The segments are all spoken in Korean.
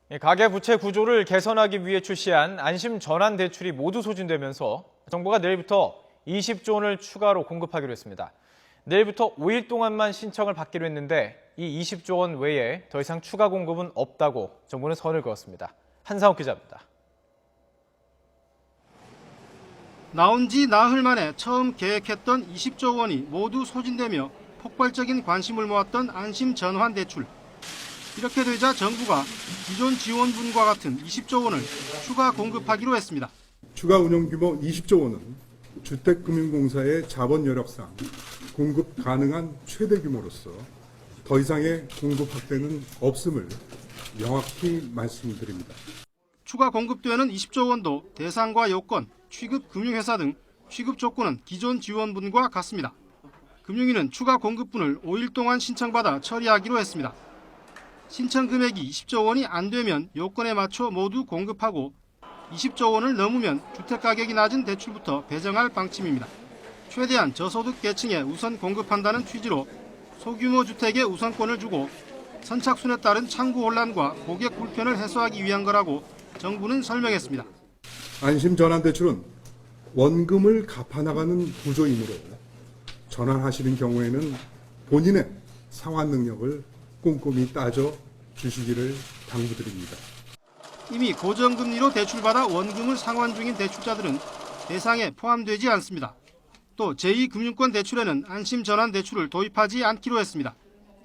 가계부채 구조를 개선하기 위해 출시한 안심 전환 대출이 모두 소진되면서 정부가 내일부터 20조 원을 추가로 공급하기로 했습니다. 내일부터 5일 동안만 신청을 받기로 했는데 이 20조 원 외에 더 이상 추가 공급은 없다고 정부는 선을 그었습니다. 한상욱 기자입니다. 나온 지 나흘 만에 처음 계획했던 20조 원이 모두 소진되며 폭발적인 관심을 모았던 안심 전환 대출. 이렇게 되자 정부가 기존 지원분과 같은 20조 원을 추가 공급하기로 했습니다. 추가 운용 규모 20조 원은 주택금융공사의 자본 여력상 공급 가능한 최대 규모로서 더 이상의 공급 확대는 없음을 명확히 말씀드립니다. 추가 공급되는 20조 원도 대상과 요건, 취급 금융회사 등 취급 조건은 기존 지원분과 같습니다. 금융위는 추가 공급분을 5일 동안 신청받아 처리하기로 했습니다. 신청 금액이 20조 원이 안 되면 요건에 맞춰 모두 공급하고 20조 원을 넘으면 주택가격이 낮은 대출부터 배정할 방침입니다. 최대한 저소득 계층에 우선 공급한다는 취지로 소규모 주택에 우선권을 주고 선착순에 따른 창구 혼란과 고객 불편을 해소하기 위한 거라고 정부는 설명했습니다. 안심 전환 대출은 원금을 갚아나가는 구조이므로 전환하시는 경우에는 본인의 상환 능력을 꼼꼼히 따져 주시기를 당부드립니다. 이미 고정금리로 대출받아 원금을 상환 중인 대출자들은 대상에 포함되지 않습니다. 또 제2금융권 대출에는 안심 전환 대출을 도입하지 않기로 했습니다.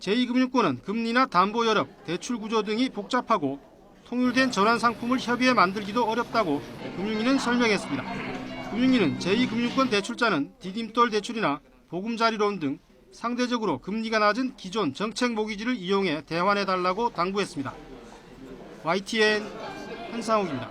제2금융권은 금리나 담보 여력, 대출 구조 등이 복잡하고 통일된 전환 상품을 협의해 만들기도 어렵다고 금융위는 설명했습니다. 금융위는 제2금융권 대출자는 디딤돌 대출이나 보금자리론 등 상대적으로 금리가 낮은 기존 정책 모기지를 이용해 대환해달라고 당부했습니다. YTN 한상욱입니다.